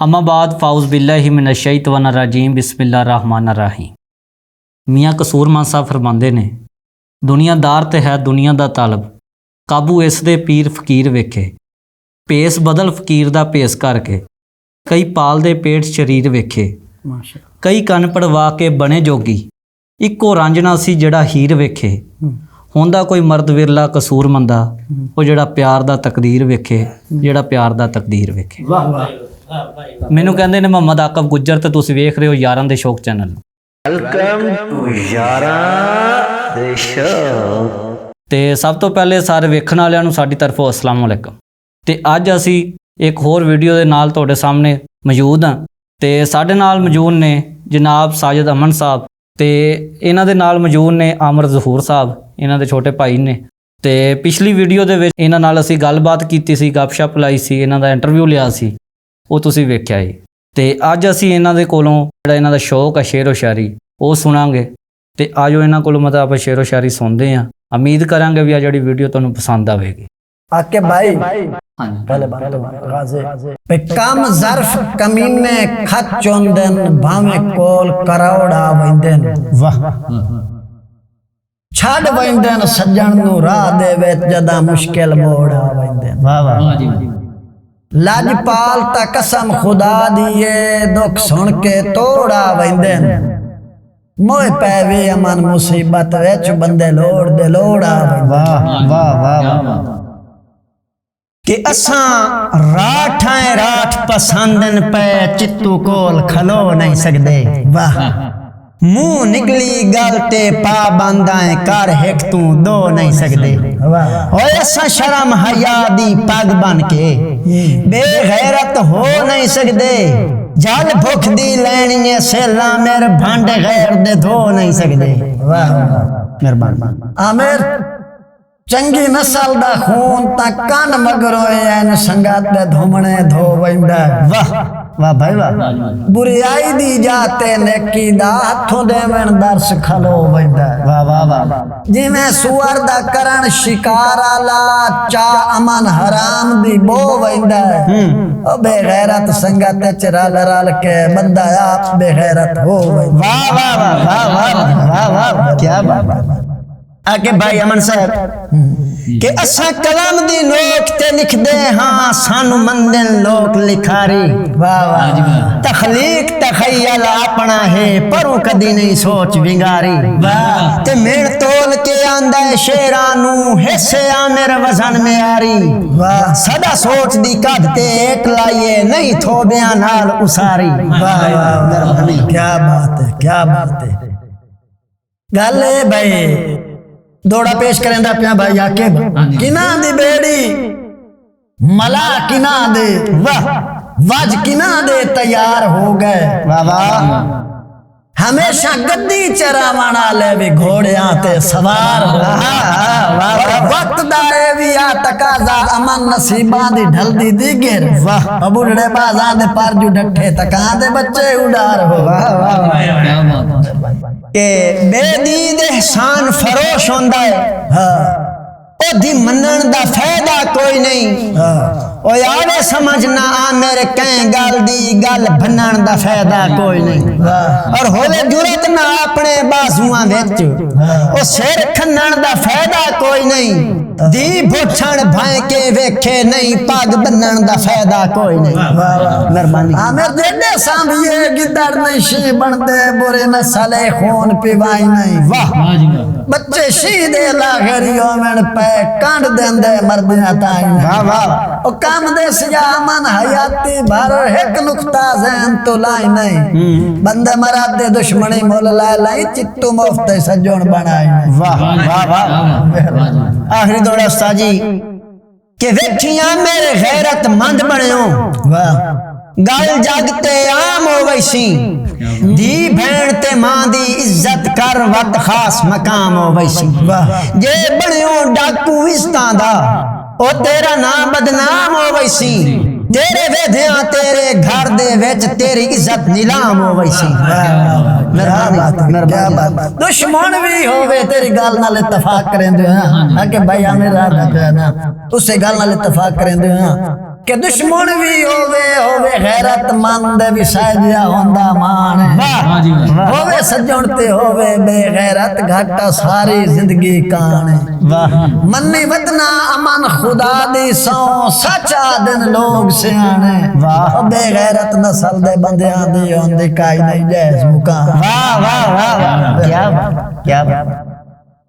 अम्माबाद फ़ाउज़ बिल्लाहि मिनश्शैतानिर्रजीम बिस्मिल्लाहिर्रहमानिर्रहीम। मियाँ कसूर मान साहब फरमांदे ने, दुनियादार ते है दुनिया दा तालब, काबू इस दे पीर फकीर वेखे, भेस बदल फकीर दा भेस करके, कई पाल दे पेट शरीर वेखे, कई कन पड़वा के बने जोगी, इक्को रांझना सी जड़ा हीर वेखे, होंदा कोई मर्द विरला कसूर मंदा, वो जड़ा प्यार दा तकदीर वेखे, जड़ा प्यार दा तकदीर वेखे। मैनू कहंदे ने मोहम्मद आकब गुज्जर ते तुसीं वेख रहे हो यारां दे शौक चैनल। वेलकम टू यारां दे शौक। ते सब तो पहले सारे वेखण वालिਆਂ ਨੂੰ ਸਾਡੀ ਤਰਫੋਂ अस्सलाम वालेकुम। ਤੇ ਅੱਜ ਅਸੀਂ ਇੱਕ ਹੋਰ ਵੀਡੀਓ ਦੇ ਨਾਲ ਤੁਹਾਡੇ ਸਾਹਮਣੇ ਮੌਜੂਦ ਹਾਂ ਤੇ ਸਾਡੇ ਨਾਲ ਮੌਜੂਦ ਨੇ ਜਨਾਬ ਸਾਜਦ ਅਮਨ ਸਾਹਿਬ ਤੇ ਇਹਨਾਂ ਦੇ ਨਾਲ ਮੌਜੂਦ ਨੇ ਆਮਰ ਜ਼ਹੂਰ ਸਾਹਿਬ, ਇਹਨਾਂ ਦੇ ਛੋਟੇ ਭਾਈ ਨੇ। ਤੇ ਪਿਛਲੀ ਵੀਡੀਓ ਦੇ ਵਿੱਚ ਇਹਨਾਂ ਨਾਲ ਅਸੀਂ ਗੱਲਬਾਤ ਕੀਤੀ ਸੀ, ਗੱਪਸ਼ਪ ਲਾਈ ਸੀ, ਇਹਨਾਂ ਦਾ ਇੰਟਰਵਿਊ ਲਿਆ ਸੀ, ਉਹ ਤੁਸੀਂ ਵੇਖਿਆ ਏ। ਤੇ ਅੱਜ ਅਸੀਂ ਇਹਨਾਂ ਦੇ ਕੋਲੋਂ ਜਿਹੜਾ ਇਹਨਾਂ ਦਾ ਸ਼ੌਕ ਹੈ ਸ਼ੇਰੋ ਸ਼ਾਇਰੀ ਉਹ ਸੁਣਾਂਗੇ। ਤੇ ਆਜੋ ਇਹਨਾਂ ਕੋਲੋਂ ਮਤਲਬ ਆਪਾਂ ਸ਼ੇਰੋ ਸ਼ਾਇਰੀ ਸੁਣਦੇ ਹਾਂ। उम्मीद करांगे भी आ जी वीडियो तुहानू पसंद आवेगी। आके भाई पहले बात कम ज़र्फ कमीने खत चोंदन भावे कोल करावड़ा वंदन वाह छाड़ वंदन सज्जन नु राह देवे जदा मुश्किल मोड़ा वंदन वाह वाह लाजपाल ता कसम खुदा दिए दुख सुन के तोड़ा वंदन मोए पैवे अमन मुसीबत विच बंदे लोड़ दे लोड़ा। वाह वाह वाह कि असां राठ है राठ पसंदन पे चित्तू कोल खलो नहीं सकदे। वाह मुंह निकली गल ते पा बंदाए कर हिक तू दो नहीं सकदे। ओए असां शर्म हया दी पग बन के बेगैरत हो नहीं सकदे। जल भुख दी लैनी है सेला मेरे भांडे गैर दे धो नहीं सकदे। वाह मेहरबान आमिर चंगी नस्ल दा खून ता कान मगरोए एन संगात दे धोमणे धो वंदा। वाह वाह भाई वाह बुराई दी जाते नेकी दा हथों देवन दर्श खलो वंदा। वाह वाह वाह जिवें सुअर दा करन शिकार आला चा अमन हराम दी बो वंदा। ओ बेगैरत संगत च रल रल के बंदा आप बेगैरत हो वंदा। वाह वाह वाह वाह वाह वाह क्या बात। आगे भाई अमन साहब कि असा कलम दी नोक ते लिख दे हाँ सानू मंदन लोक लिखारी। वाह वाह तखलीक तखय्यल अपना है परों कदी नहीं सोच विंगारी। वाह ते मेड़ तोल के आंदा है शेरा नू हिस्से आ मेरे वजन में आरी। वाह सदा सोच दी कद ते एक लाइए नहीं थोबियां नाल उसारी। वाह वाह क्या बात है क्या बात है। गल है भाई दौड़ा पेश करेंदा पिया भाई आके किना दी बेड़ी मला किना दे वाह वज किना दे तैयार हो गए। वाह वाह हमेशा गद्दी चरावण ले भी घोड़ियां ते सवार हो। वक्त दाए भी आ तकाजा अमन नसीबा दी ढलदी दिगर। वाह बुढ़ड़े बाजा दे पर जू डठे तका दे बच्चे उड़ार हो। वाह वाह के बेदीद एहसान फरोश होंदा है ओ दी मनन दा फायदा कोई नहीं। ओ यारे समझना आ मेरे कहीं गल दी गल भनन दा फायदा कोई नहीं। और होवे जुरत ना अपने बाजुआं विच ओ सिर खनन दा फायदा कोई नहीं। दी भुछण भाए के वेखे नहीं पग बनन दा फायदा कोई नहीं। मेहरबानी आमिर जेडे सांभिए गिदड़ नहीं शी बनदे बुरे नस्ले खून पिवाई नहीं। वाह बच्चे शी दे लागरियो में पे कांड देंदे मर्दियां ताई। वाह वाह ओ काम दे सिया मन हयाती भर एक नुक्ता जहन तो लाई नहीं। बंदे मरा दे दुश्मनी मोल ला लाई चित्तू मुफ्त सजोन बनाई। वाह वाह वाह आखिरी दौड़ा उस्ताद जी के वेखियां मेरे गैरत मंद बणियो। वाह गल जगते आम हो वैसी दी भेण ते मां दी इज्जत कर वत खास मकाम हो वैसी। जे बणियो डाकू इस्तां दा ओ तेरा नाम बदनाम हो वैसी। तेरे वेधियां तेरे घर दे विच तेरी इज्जत नीलाम हो वैसी। दुश्मन भी होवे तेरी गल नाल इत्तफाक करेंदे हां कि भाई मेरा ना उसे गल नाल इत्तफाक करेंदे हां कि दुश्मन भी होवे गैरतमंद भी सहजिया होंदा मान होवे सज्जन ते होवे बेगैरत घाटा सारी जिंदगी कान मन्नी वतना अमन खुदा दी सौ सच्चा दिन लोग सियाने बेगैरत नस्ल दे बंदियां दी होंदी काई नहीं जैस मुकाम। वाह वाह वाह, क्या